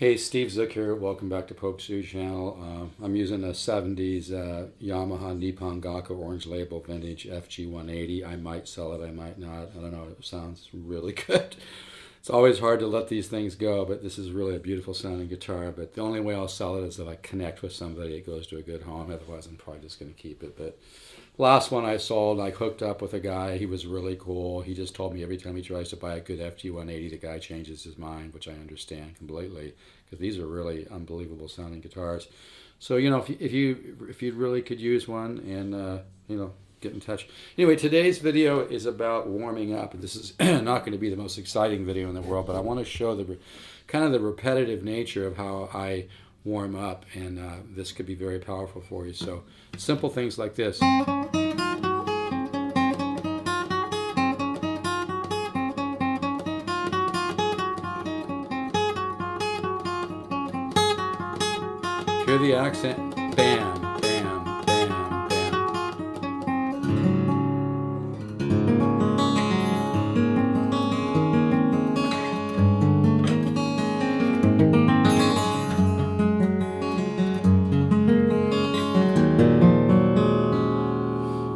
Hey, Steve Zook here. Welcome back to Poke Sue channel. I'm using a 70s Yamaha Nippon Gakko orange label vintage FG 180. I might sell it, I might not. I don't know. It sounds really good. It's always hard to let these things go, but this is really a beautiful sounding guitar. But the only way I'll sell it is if I connect with somebody, it goes to a good home. Otherwise, I'm probably just going to keep it. But last one I sold, I hooked up with a guy. He was really cool. He just told me every time he tries to buy a good FG 180, the guy changes his mind, which I understand completely, because these are really unbelievable sounding guitars. So, you know, if you really could use one, and get in touch. Anyway, today's video is about warming up. This is not going to be the most exciting video in the world, but I want to show the kind of the repetitive nature of how I warm up, and this could be very powerful for you. So simple things like this. Hear the accent? Bam, bam, bam, bam.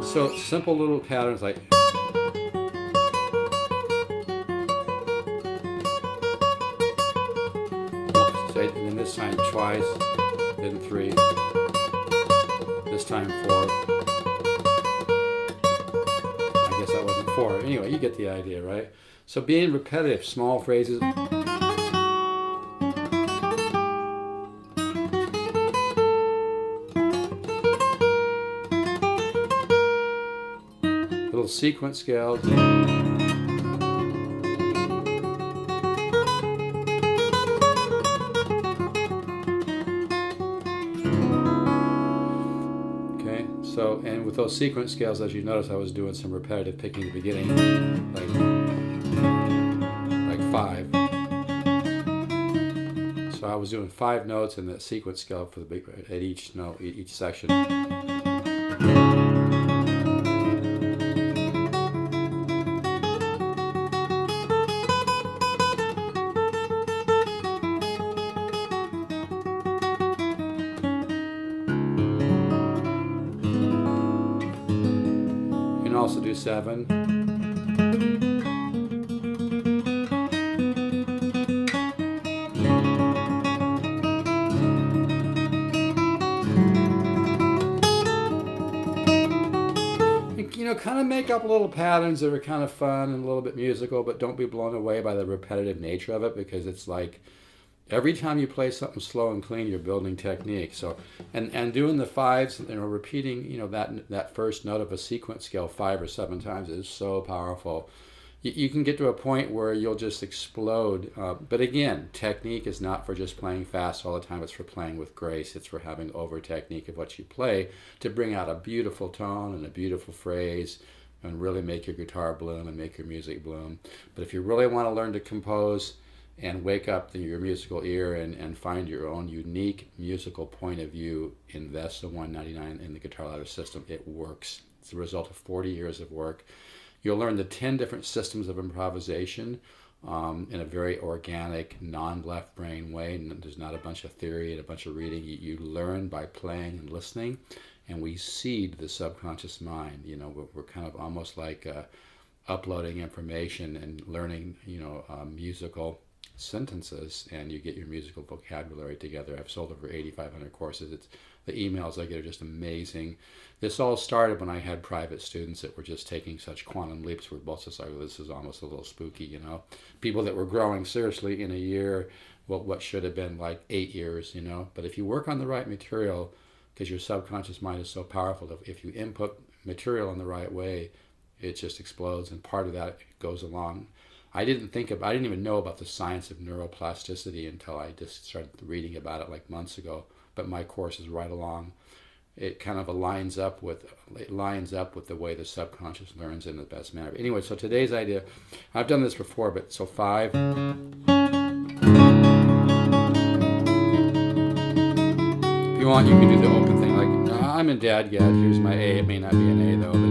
So simple little patterns like and then this time twice, then 3, this time 4. I guess that wasn't 4. Anyway, you get the idea, right? So being repetitive, small phrases. Little sequence scales. So, and with those sequence scales, as you notice, I was doing some repetitive picking at the beginning, like 5. So I was doing 5 notes in that sequence scale for the big at each note, each section. Also do 7. You know, kind of make up little patterns that are kind of fun and a little bit musical, but don't be blown away by the repetitive nature of it, because it's like every time you play something slow and clean, you're building technique. So, and doing the 5s, you know, repeating, you know, that first note of a sequence scale 5 or 7 times is so powerful. You can get to a point where you'll just explode. But again, technique is not for just playing fast all the time. It's for playing with grace. It's for having over technique of what you play to bring out a beautiful tone and a beautiful phrase, and really make your guitar bloom and make your music bloom. But if you really want to learn to compose and wake up your musical ear and find your own unique musical point of view, invest the $199 in the Guitar Ladder system. It works. It's the result of 40 years of work. You'll learn the 10 different systems of improvisation in a very organic, non-left brain way. And there's not a bunch of theory and a bunch of reading. You learn by playing and listening, and we seed the subconscious mind. You know, we're kind of almost like uploading information and learning, you know, musical sentences, and you get your musical vocabulary together. I've sold over 8,500 courses. The emails I get are just amazing. This all started when I had private students that were just taking such quantum leaps. We're both just like, this is almost a little spooky, you know. People that were growing seriously in a year, well, what should have been like 8 years, you know. But if you work on the right material, because your subconscious mind is so powerful, if you input material in the right way, it just explodes, and part of that goes along. I didn't even know about the science of neuroplasticity until I just started reading about it like months ago. But my course is right along. It kind of lines up with the way the subconscious learns in the best manner. But anyway, so today's idea, I've done this before, but so 5. If you want, you can do the open thing. Like, I'm in Dadgad. Here's my A. It may not be an A though, but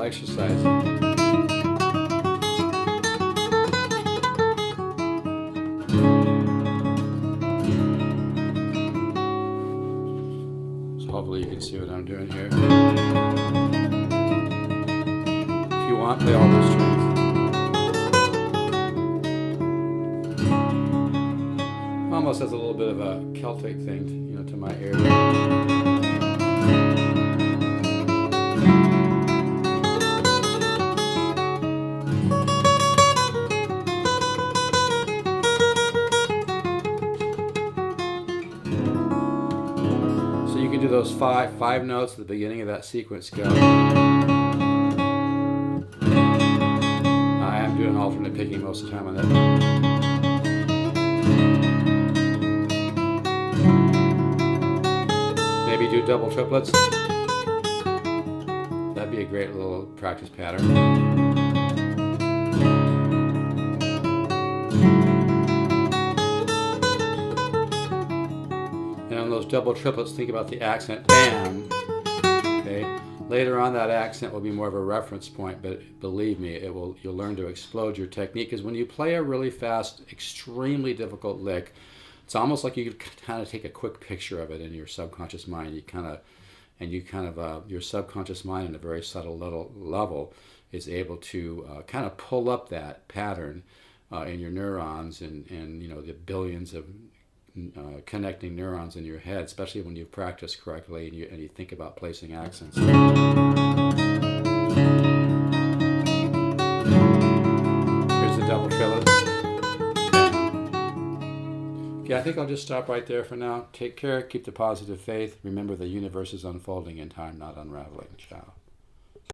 exercise. So hopefully you can see what I'm doing here. If you want, play all those strings. Almost has a little bit of a Celtic thing, you know, to my ear. So you can do those five notes at the beginning of that sequence. Go. I am doing alternate picking most of the time on that. Maybe do double triplets. That'd be a great little practice pattern. And on those double triplets, think about the accent, bam. Okay. Later on, that accent will be more of a reference point, but believe me, you'll learn to explode your technique. Because when you play a really fast, extremely difficult lick, it's almost like you could kind of take a quick picture of it in your subconscious mind. Your subconscious mind, in a very subtle level, is able to kind of pull up that pattern in your neurons and you know, the billions of connecting neurons in your head, especially when you've practiced correctly and you think about placing accents. Here's the double triplet. Okay, I think I'll just stop right there for now. Take care, keep the positive faith. Remember, the universe is unfolding in time, not unraveling. Ciao.